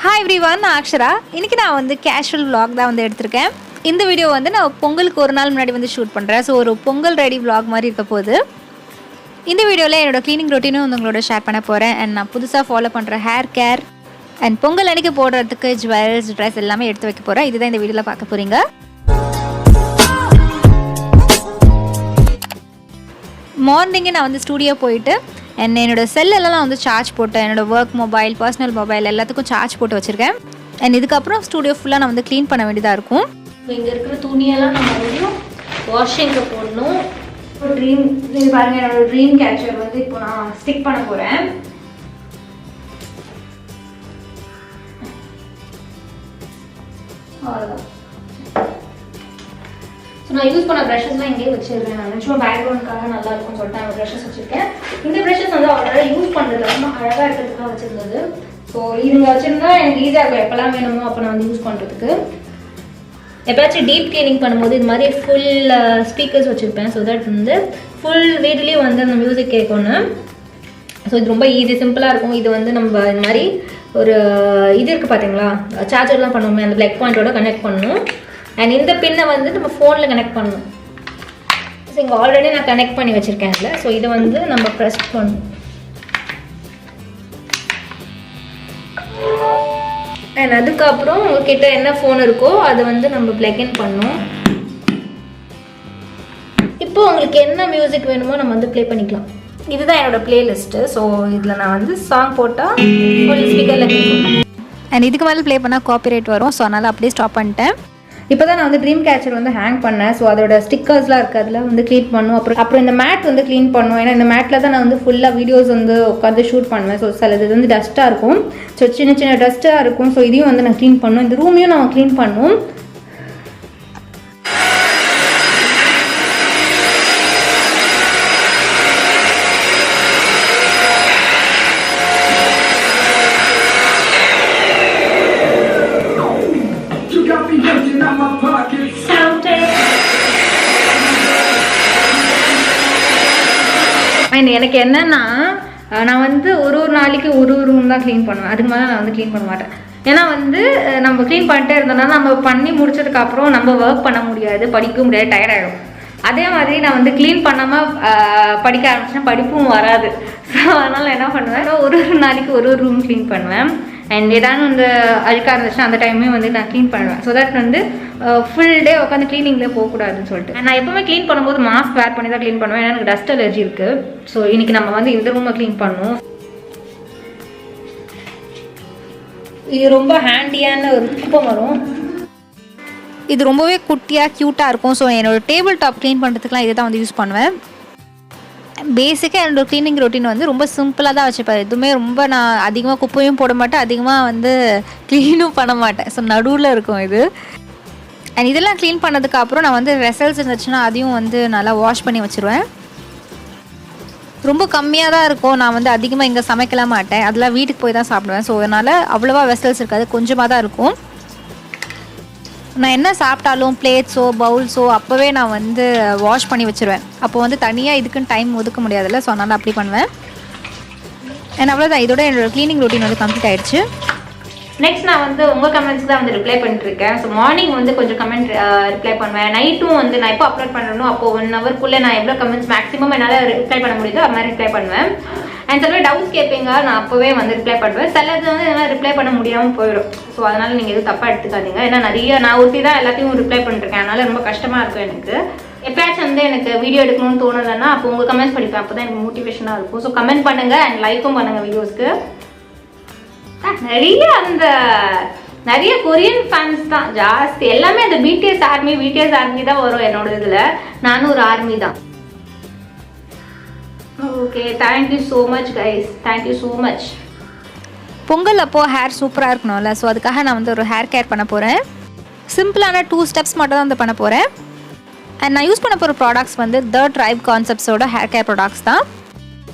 Hi everyone, நான் அக்ஷரா. இன்னைக்கு நான் வந்து கேஷுவல் vlog தான் வந்து எடுத்துர்க்கேன். இந்த வீடியோ வந்து நான் பொங்கலுக்கு ஒரு நாள் முன்னாடி வந்து ஷூட் பண்றேன். சோ ஒரு பொங்கல் ரெடி vlog மாதிரி இருக்க போகுது. இந்த வீடியோல என்னோட க்ளீனிங் ரொட்டீனும் உங்களோட ஷேர் பண்ண போறேன். and நான் புதுசா ஃபாலோ பண்ற ஹேர் கேர் and பொங்கல் அன்னைக்கு போடுறதுக்கு ஜுவல்ஸ், Dress எல்லாமே எடுத்து வைக்க போறேன். இதுதான் இந்த வீடியோல பார்க்க போறீங்க. மார்னிங் நான் வந்து ஸ்டுடியோ போயிட்டு என்னோட செல் எல்லாம் வந்து சார்ஜ் போட்டேன். என்னோட ஒர்க் மொபைல், பர்சனல் மொபைல் எல்லாத்துக்கும் சார்ஜ் போட்டு வச்சிருக்கேன். அண்ட் இதுக்கப்புறம் ஸ்டுடியோ ஃபுல்லாக நான் வந்து க்ளீன் பண்ண வேண்டியதாக இருக்கும். இங்கே இருக்கிற துணியெல்லாம் நம்ம வந்து வாஷிங்கில் போடணும். இப்போ இது பாருங்கள், என்னோட ட்ரீம் கேச்சர் வந்து இப்போ நான் ஸ்டிக் பண்ண போகிறேன். அவ்வளோதான். ஸோ நான் யூஸ் பண்ண ப்ரஷஸ்லாம் இங்கேயே வச்சிருக்கேன். நான் சும்மா பேக்ரவுண்டுக்காக நல்லா இருக்கும்னு சொல்லிட்டு நான் ப்ரஷஸ் வச்சுருக்கேன். இந்த ப்ரஷஸ் வந்து ஆல்ரெடி யூஸ் பண்ணுறது ரொம்ப அழகாக இருக்கிறதுக்காக வச்சுருந்தது. ஸோ இதுங்க வச்சுருந்தா எனக்கு ஈஸியாக இருக்கும். எப்போல்லாம் வேணுமோ அப்போ நான் வந்து யூஸ் பண்ணுறதுக்கு. எப்போயாச்சும் டீப் க்ளீனிங் பண்ணும்போது இது மாதிரி ஃபுல் ஸ்பீக்கர்ஸ் வச்சுருப்பேன். ஸோ தட் வந்து ஃபுல் வீட்லேயும் வந்து அந்த மியூசிக் கேட்கணும். ஸோ இது ரொம்ப ஈஸி, சிம்பிளாக இருக்கும். இது வந்து நம்ம இந்த மாதிரி ஒரு இது இருக்குது பார்த்தீங்களா, சார்ஜர்லாம் பண்ணுவோமே, அந்த ப்ளக் பாயிண்டோட கனெக்ட் பண்ணணும். அண்ட் இந்த பின்னை வந்து நம்ம ஃபோனில் கனெக்ட் பண்ணணும். ஸோ இங்கே ஆல்ரெடி நான் கனெக்ட் பண்ணி வச்சுருக்கேன் இல்லை. ஸோ இதை வந்து நம்ம ப்ரெஸ் பண்ணணும். அண்ட் அதுக்கப்புறம் உங்ககிட்ட என்ன ஃபோன் இருக்கோ அதை வந்து நம்ம ப்ளக்இன் பண்ணணும். இப்போ உங்களுக்கு என்ன மியூசிக் வேணுமோ நம்ம வந்து ப்ளே பண்ணிக்கலாம். இதுதான் என்னோடய ப்ளேலிஸ்ட்டு. ஸோ இதில் நான் வந்து சாங் போட்டால் ஃபுல் ஸ்பீக்கரில் கேட்கும். அண்ட் இதுக்கு மேலே ப்ளே பண்ணால் காப்பிரைட் வரும். ஸோ அதனால் அப்படியே ஸ்டாப் பண்ணிட்டேன். இப்போ தான் நான் வந்து ட்ரீம் கேச்சர் வந்து ஹேங் பண்ணேன். ஸோ அதோட ஸ்டிக்கர்ஸ்லாம் இருக்குது, அதில் வந்து க்ளீன் பண்ணும். அப்புறம் இந்த மேட் வந்து க்ளீன் பண்ணும். ஏன்னா இந்த மேட்டில் தான் நான் வந்து ஃபுல்லாக வீடியோஸ் வந்து உட்காந்து ஷூட் பண்ணுவேன். ஸோ சில இது வந்து டஸ்ட்டாக இருக்கும். ஸோ சின்ன சின்ன டஸ்ட்டாக இருக்கும். ஸோ இதையும் வந்து நான் க்ளீன் பண்ணும். இந்த ரூமையும் நான் க்ளீன் பண்ணும். எனக்கு என்னன்னா, நான் வந்து ஒரு நாளைக்கு ஒரு ரூம் தான் க்ளீன் பண்ணுவேன். அதுக்கு மேலே நான் வந்து க்ளீன் பண்ண மாட்டேன். ஏன்னா வந்து நம்ம க்ளீன் பண்ணிட்டே இருந்தோம்னா நம்ம பண்ணி முடிச்சதுக்கப்புறம் நம்ம ஒர்க் பண்ண முடியாது, படிக்க முடியாது, டயர்ட் ஆகிடும். அதே மாதிரி நான் வந்து க்ளீன் பண்ணாமல் படிக்க ஆரம்பிச்சேன்னா படிப்பும் வராது. ஸோ அதனால் என்ன பண்ணுவேன், ஒரு நாளைக்கு ஒரு ரூம் க்ளீன் பண்ணுவேன். அண்ட் ஏதாவது வந்து அழுக்காக இருந்துச்சுன்னா அந்த டைமே வந்து நான் க்ளீன் பண்ணுவேன். ஸோ தட் வந்து ஃபுல் டே உட்காந்து க்ளீனிங்கில் போகக்கூடாதுன்னு சொல்லிட்டு நான் எப்போவுமே க்ளீன் பண்ணும்போது மாஸ்க் வேர் பண்ணி தான் க்ளீன் பண்ணுவேன். ஏன்னா எனக்கு டஸ்ட் அலர்ஜி இருக்குது. ஸோ இன்றைக்கி நம்ம வந்து இந்த ரூமை க்ளீன் பண்ணணும். இது ரொம்ப ஹேண்டியான ஒரு குப்பை வரும். இது ரொம்பவே குட்டியாக க்யூட்டாக இருக்கும். ஸோ என்னோடய டேபிள் டாப் க்ளீன் பண்ணுறதுக்குலாம் இதை தான் வந்து யூஸ் பண்ணுவேன். பேசிக்காக என்னோடய க்ளீனிங் ரொட்டீன் வந்து ரொம்ப சிம்பிளாக தான் வச்சுப்பேன். எதுவுமே ரொம்ப நான் அதிகமாக குப்பையும் போட மாட்டேன், அதிகமாக வந்து க்ளீனும் பண்ண மாட்டேன். ஸோ நடுவில் இருக்கும் இது. அண்ட் இதெல்லாம் க்ளீன் பண்ணதுக்கப்புறம் நான் வந்து வெசல்ஸ் இருந்துச்சுன்னா அதையும் வந்து நல்லா வாஷ் பண்ணி வச்சுருவேன். ரொம்ப கம்மியாக தான் இருக்கும். நான் வந்து அதிகமாக இங்கே சமைக்கலாம் மாட்டேன், அதெல்லாம் வீட்டுக்கு போய் தான் சாப்பிடுவேன். ஸோ அதனால் அவ்வளோவா வெசல்ஸ் இருக்காது, கொஞ்சமாக தான் இருக்கும். நான் என்ன சாப்பிட்டாலும் பிளேட்ஸோ பவுல்ஸோ அப்போவே நான் வந்து வாஷ் பண்ணி வச்சுருவேன். அப்போ வந்து தனியாக இதுக்குன்னு டைம் ஒதுக்க முடியாதுல்ல. ஸோ அதனால் அப்படி பண்ணுவேன். அண்ட் அவ்வளோதான், இதோட என்னோடய க்ளீனிங் ரொட்டீன் வந்து கம்ப்ளீட் ஆகிடுச்சு. நெக்ஸ்ட் நான் வந்து உங்கள் கமெண்ட்ஸ்க்கு தான் வந்து ரிப்ளை பண்ணிட்டுருக்கேன். ஸோ மார்னிங் வந்து கொஞ்சம் கமெண்ட் ரிப்ளை பண்ணுவேன். நைட்டும் வந்து நான் எப்போ அப்லோட் பண்ணணும் அப்போ 1 ஹவர்க்குள்ளே நான் எவ்வளோ கமெண்ட்ஸ் மேக்ஸிமம் என்னால் ரிப்ளை பண்ண முடியுதோ அது மாதிரி ரிப்ளை பண்ணுவேன். அண்ட் சில டவுட்ஸ் கேட்பீங்க, நான் அப்போவே வந்து ரிப்ளை பண்ணுவேன். சிலது வந்து என்னால் ரிப்ளை பண்ண முடியாமல் போயிடும். ஸோ அதனால் நீங்கள் எதுவும் தப்பாக எடுத்துக்காதீங்க. ஏன்னா நான் ஒருத்தி தான் எல்லாத்தையும் ரிப்ளை பண்ணிருக்கேன். அதனால் ரொம்ப கஷ்டமாக இருக்கும் எனக்கு. எப்பயாச்சும் வந்து எனக்கு வீடியோ எடுக்கணும்னு தோணுதுன்னா அப்போ உங்கள் கமெண்ட்ஸ் படிப்பேன். அப்போ தான் எனக்கு மோட்டிவேஷனாக இருக்கும். ஸோ கமெண்ட் பண்ணுங்கள் அண்ட் லைக்கும் பண்ணுங்கள் வீடியோஸ்க்கு. நிறைய கொரியன் ஃபேன்ஸ் தான் ஜாஸ்தி. எல்லாமே அந்த பிடிஎஸ் ஆர்மி தான் வரும் என்னோட இதில். நானும் ஒரு ஆர்மி தான். Okay, thank you so much guys, thank you so much. Pongal அப்போது ஹேர் சூப்பராக இருக்கணும்ல. ஸோ அதுக்காக நான் வந்து ஒரு ஹேர் கேர் பண்ண போகிறேன். சிம்பிளான 2 ஸ்டெப்ஸ் மட்டும் தான் வந்து பண்ண போகிறேன். அண்ட் நான் யூஸ் பண்ண போகிற ப்ராடக்ட்ஸ் வந்து த ட்ரைப் கான்செப்ட்ஸோட ஹேர் கேர் ப்ராடக்ட்ஸ் தான்.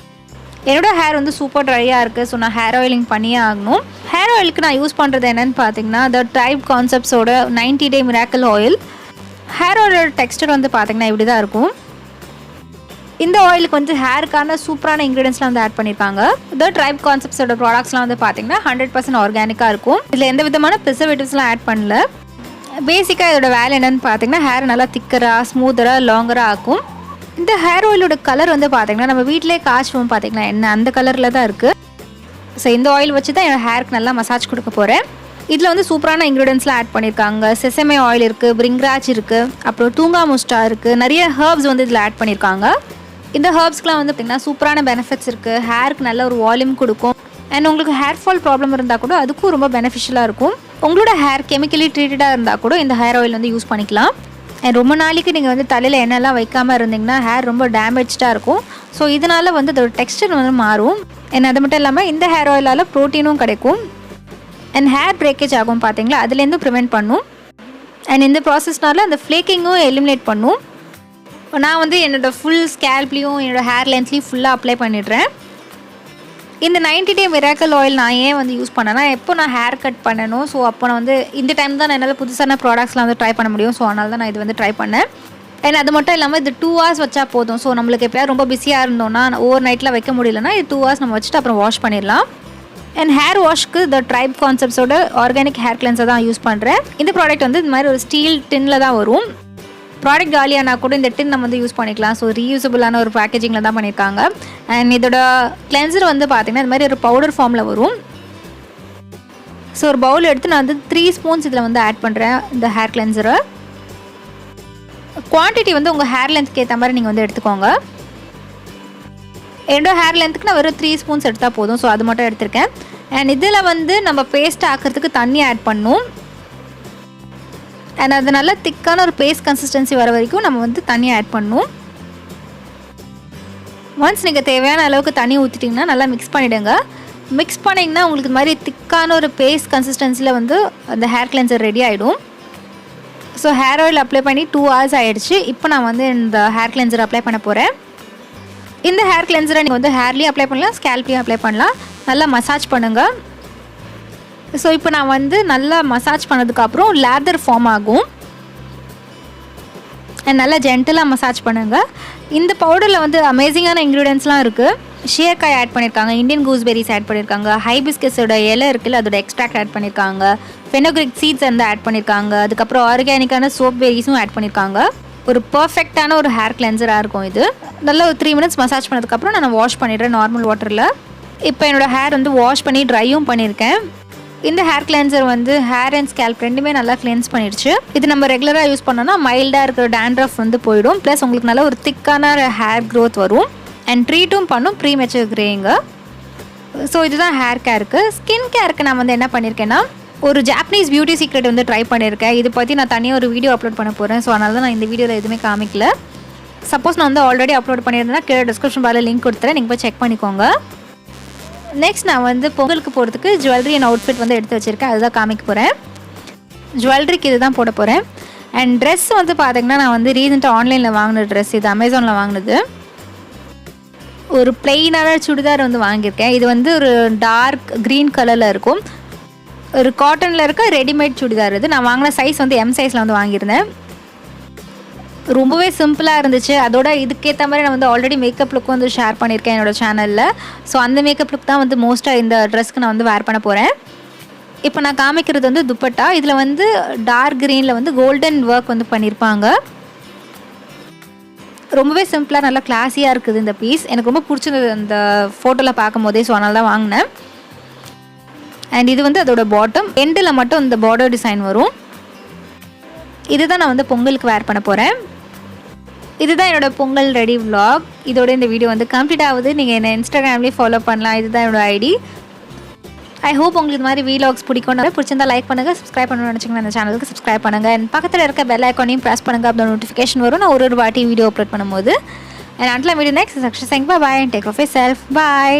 என்னோட ஹேர் வந்து சூப்பர் ட்ரையாக இருக்குது. ஸோ நான் ஹேர் ஆயிலிங் பண்ணியே ஆகணும். ஹேர் ஆயிலுக்கு நான் யூஸ் பண்ணுறது என்னென்னு பார்த்தீங்கன்னா த ட்ரைப் கான்செப்ட்ஸோட 90 டே மிராக்கிள் ஆயில். ஹேர் ஆயிலோட டெக்ஸ்டர் வந்து பார்த்திங்கன்னா இப்படி தான் இருக்கும். இந்த ஆயிலுக்கு வந்து ஹேருக்கான சூப்பரான இன்க்ரீடியன்ஸ்லாம் வந்து ஆட் பண்ணியிருக்காங்க. இந்த ட்ரைப் கான்செப்ட்ஸோட ப்ராடக்ட்ஸ்லாம் வந்து பார்த்தீங்கன்னா 100% ஆர்கானிக்காக இருக்கும். இதில் எந்த விதமான ப்ரிசர்வேட்டிவ்ஸ்லாம் ஆட் பண்ணல. பேசிக்காக இதோட வேலை என்னென்னு பார்த்தீங்கன்னா ஹேர் நல்லா திக்கராக ஸ்மூத்தராக லாங்கராக ஆக்கும். இந்த ஹேர் ஆயிலோட கலர் வந்து பார்த்தீங்கன்னா நம்ம வீட்டிலே காய்ச்சுவோம் பார்த்தீங்கன்னா என்ன அந்த கலரில் தான் இருக்குது. ஸோ இந்த ஆயில் வச்சு தான் என்னோடய ஹேருக்கு நல்லா மசாஜ் கொடுக்க போகிறேன். இதில் வந்து சூப்பரான இன்க்ரீடியன்ஸ்லாம் ஆட் பண்ணியிருக்காங்க. செசமே ஆயில் இருக்குது, பிரிங்ராஜ் இருக்குது, அப்புறம் தூங்கா முஸ்டா இருக்குது, நிறைய ஹர்ப்ஸ் வந்து இதில் ஆட் பண்ணியிருக்காங்க. இந்த ஹர்ப்ஸ்க்குலாம் வந்து பார்த்திங்கன்னா சூப்பரான பெனிஃபிட்ஸ் இருக்குது. ஹேருக்கு நல்ல ஒரு வால்யூம் கொடுக்கும். அண்ட் உங்களுக்கு ஹேர் ஃபால் ப்ராப்ளம் இருந்தால் கூட அதுக்கும் ரொம்ப பெனிஃபிஷியலாக இருக்கும். உங்களோட ஹேர் கெமிக்கலி ட்ரீட்டடாக இருந்தால் கூட இந்த ஹேர் ஆயில் வந்து யூஸ் பண்ணிக்கலாம். அண்ட் ரொம்ப நாளைக்கு நீங்கள் வந்து தலையில் எண்ணெய்லாம் வைக்காமல் இருந்தீங்கன்னா ஹேர் ரொம்ப டேமேஜ்டாக இருக்கும். ஸோ இதனால் வந்து அதோட டெக்ஸ்டர் வந்து மாறும். அண்ட் அது மட்டும் இல்லாமல் இந்த ஹேர் ஆயிலால் ப்ரோட்டீனும் கிடைக்கும். அண்ட் ஹேர் பிரேக்கேஜ் ஆகும் பார்த்தீங்களா, அதுலேருந்து ப்ரிவெண்ட் பண்ணும். அண்ட் இந்த ப்ராசஸ்னால அந்த ஃப்ளேக்கிங்கும் எலிமினேட் பண்ணும். நான் வந்து என்னோடய ஃபுல் ஸ்கேல்ப்லேயும் என்னோடய ஹேர் லென்த்லேயும் ஃபுல்லாக அப்ளை பண்ணிடுறேன். இந்த 90 டே மிராக்கல் ஆயில் நான் ஏன் வந்து யூஸ் பண்ணேன்னா, எப்போ நான் ஹேர் கட் பண்ணணும், ஸோ அப்போ நான் வந்து இந்த டைம் தான் என்னால் புதுசான ப்ராடக்ட்ஸ்லாம் வந்து ட்ரை பண்ண முடியும். ஸோ அதனால தான் நான் இது வந்து ட்ரை பண்ணேன். அண்ட் அது மட்டும் இல்லாமல் இது 2 hours வச்சா போதும். ஸோ நம்மளுக்கு எப்போயாவது ரொம்ப பிஸியாக இருந்தோம்னா ஓவர் நைட்டில் வைக்க முடியலன்னா இது 2 hours நம்ம வச்சுட்டு அப்புறம் வாஷ் பண்ணிடலாம். அண்ட் ஹேர் வாஷ்க்கு த ட்ரைப் கான்செப்ட்ஸோட ஆர்கானிக் ஹேர் கிளென்சர் தான் யூஸ் பண்ணுறேன். இந்த ப்ராடக்ட் வந்து இந்த மாதிரி ஒரு ஸ்டீல் டின்னில் தான் வரும். ப்ராடக்ட் காலியானா கூட இந்த டின் நம்ம வந்து யூஸ் பண்ணிக்கலாம். ஸோ ரீயூசபிளான ஒரு பேக்கேஜிங்கில் தான் பண்ணியிருக்காங்க. அண்ட் இதோட கிளென்சர் வந்து பார்த்திங்கன்னா இந்த மாதிரி ஒரு பவுடர் ஃபார்மில் வரும். ஸோ ஒரு பவுல் எடுத்து நான் வந்து 3 ஸ்பூன்ஸ் இதில் வந்து ஆட் பண்ணுறேன் இந்த ஹேர் கிளென்சரை. குவான்டிட்டி வந்து உங்கள் ஹேர் லென்த்துக்கு ஏற்ற மாதிரி நீங்கள் வந்து எடுத்துக்கோங்க. என்னோட ஹேர் லென்த்துக்கு நான் வெறும் 3 ஸ்பூன்ஸ் எடுத்தால் போதும். ஸோ அது மட்டும் எடுத்திருக்கேன். அண்ட் இதில் வந்து நம்ம பேஸ்ட் ஆக்கிறதுக்கு தண்ணி ஆட் பண்ணணும். அண்ட் அது நல்லா திக்கான ஒரு பேஸ்ட் கன்சிஸ்டன்சி வர வரைக்கும் நம்ம வந்து தண்ணி ஆட் பண்ணணும். ஒன்ஸ் நீங்கள் தேவையான அளவுக்கு தண்ணி ஊற்றிட்டிங்கன்னா நல்லா மிக்ஸ் பண்ணிவிடுங்க. மிக்ஸ் பண்ணிங்கன்னா உங்களுக்கு இது மாதிரி திக்கான ஒரு பேஸ்ட் கன்சிஸ்டன்சியில் வந்து அந்த ஹேர் கிளென்சர் ரெடி ஆகிடும். ஸோ ஹேர் ஆயில் அப்ளை பண்ணி 2 hours ஆகிடுச்சு. இப்போ நான் வந்து இந்த ஹேர் கிளென்சர் அப்ளை பண்ண போகிறேன். இந்த ஹேர் கிளென்சரை நீங்கள் வந்து ஹேர்லேயும் அப்ளை பண்ணலாம், ஸ்கேல்ப்லேயும் அப்ளை பண்ணலாம். நல்லா மசாஜ் பண்ணுங்கள். ஸோ இப்போ நான் வந்து நல்லா மசாஜ் பண்ணதுக்கப்புறம் லேதர் ஃபார்ம் ஆகும். நல்லா ஜென்டலாக மசாஜ் பண்ணுங்கள். இந்த பவுடரில் வந்து அமேசிங்கான இன்க்ரீடியன்ஸ்லாம் இருக்குது. ஷேர்காய் ஆட் பண்ணியிருக்காங்க, இந்தியன் கூஸ்பெரிஸ் ஆட் பண்ணியிருக்காங்க, ஹைபிஸ்கஸோட இலை இருக்குல்ல அதோட எக்ஸ்ட்ராக்ட் ஆட் பண்ணியிருக்காங்க, ஃபெனோக்ரிக் சீட்ஸ் வந்து ஆட் பண்ணியிருக்காங்க, அதுக்கப்புறம் ஆர்கானிக்கான சோப் பெரிஸும் ஆட் பண்ணியிருக்காங்க. ஒரு பர்ஃபெக்டான ஒரு ஹேர் கிளென்சராக இருக்கும் இது. நல்லா ஒரு 3 minutes மசாஜ் பண்ணதுக்கப்புறம் நான் வாஷ் பண்ணிடுறேன் நார்மல் வாட்டரில். இப்போ என்னோடய ஹேர் வந்து வாஷ் பண்ணி ட்ரையும் பண்ணியிருக்கேன். இந்த ஹேர் கிளென்சர் வந்து ஹேர் அண்ட் ஸ்கேல்ப் ரெண்டுமே நல்லா கிளென்ஸ் பண்ணிடுச்சு. இது நம்ம ரெகுலராக யூஸ் பண்ணோன்னா மைல்டாக இருக்கிற டேண்ட்ரஃப் வந்து போயிடும். ப்ளஸ் உங்களுக்கு நல்ல ஒரு திக்கான ஹேர் க்ரோத் வரும். அண்ட் ட்ரீட்டும் பண்ணும் ப்ரீமெச்சூர் கிரேயிங்க. ஸோ இதுதான் ஹேர் கேருக்கு. ஸ்கின் கேருக்கு நான் வந்து என்ன பண்ணியிருக்கேன்னா ஒரு ஜாப்பனீஸ் பியூட்டி சீக்ரெட் வந்து ட்ரை பண்ணியிருக்கேன். இதை பற்றி நான் தனியாக ஒரு வீடியோ அப்லோட் பண்ண போகிறேன். ஸோ அதனால தான் நான் இந்த வீடியோவில் எதுவுமே காமிக்கல. சப்போஸ் நான் வந்து ஆல்ரெடி அப்லோட் பண்ணியிருந்தேன்னா கீழே டிஸ்கிரிப்ஷன் பாரில் லிங்க் கொடுத்துறேன், நீங்கள் போய் செக் பண்ணிக்கோங்க. நெக்ஸ்ட் நான் வந்து பொங்கலுக்கு போகிறதுக்கு ஜுவல்லரி அண்ட் அவுட்ஃபிட் வந்து எடுத்து வச்சுருக்கேன். அதுதான் காமிக்க போகிறேன். ஜுவல்லரிக்கு இது தான் போட போகிறேன். அண்ட் ட்ரெஸ் வந்து பார்த்திங்கன்னா நான் வந்து ரீசெண்டாக ஆன்லைனில் வாங்கின ட்ரெஸ், இது அமேசானில் வாங்கினது. ஒரு பிளெயினான சுடிதார் வந்து வாங்கியிருக்கேன். இது வந்து ஒரு டார்க் க்ரீன் கலரில் இருக்கும். ஒரு காட்டனில் இருக்க ரெடிமேட் சுடிதார். இது நான் வாங்கின சைஸ் வந்து M சைஸில் வந்து வாங்கியிருந்தேன். ரொம்பவே சிம்பிளாக இருந்துச்சு. அதோட இதுக்கேற்ற மாதிரி நான் வந்து ஆல்ரெடி மேக்கப் லுக் வந்து ஷேர் பண்ணியிருக்கேன் என்னோடய சேனலில். ஸோ அந்த மேக்கப் லுக் தான் வந்து மோஸ்ட்டாக இந்த ட்ரெஸ்க்கு நான் வந்து வேர் பண்ண போகிறேன். இப்போ நான் காமிக்கிறது வந்து துப்பட்டா. இதில் வந்து டார்க் க்ரீனில் வந்து கோல்டன் ஒர்க் வந்து பண்ணியிருப்பாங்க. ரொம்பவே சிம்பிளாக நல்லா கிளாஸியாக இருக்குது இந்த பீஸ். எனக்கு ரொம்ப பிடிச்சிருந்தது அந்த ஃபோட்டோவில் பார்க்கும் போதே. ஸோ அதனால தான் வாங்கினேன். அண்ட் இது வந்து அதோட பாட்டம் எண்டில் மட்டும் இந்த பார்டர் டிசைன் வரும். இதுதான் நான் வந்து பொங்கலுக்கு வேர் பண்ண போகிறேன். இதுதான் என்னோடய பொங்கல் ரெடி vlog. இதோட இந்த வீடியோ வந்து கம்ப்ளீட் ஆகுது. நீங்கள் என்ன இன்ஸ்டாகிராம்லேயே ஃபாலோ பண்ணலாம். இதுதான் என்னோடய ஐடி. ஐ ஹோப் உங்களுக்கு இது மாதிரி வீலாக்ஸ் பிடிச்சிருந்தா லைக் பண்ணுங்கள். சப்ஸ்கிரைப் பண்ணணும்னு நினச்சிங்கன்னா அந்த சேனலுக்கு சப்ஸ்கிரைப் பண்ணுங்கள். அண்ட் பக்கத்தில் இருக்க பெல் ஐக்கானையும் ப்ரெஸ் பண்ணுங்கள். அப்படி நோட்டிஃபிகேஷன் வரும் நான் ஒரு வாட்டி வீடியோ அப்லோட் பண்ணும்போது. And until I meet you next, Akshara saying bye bye and take care of yourself. Bye.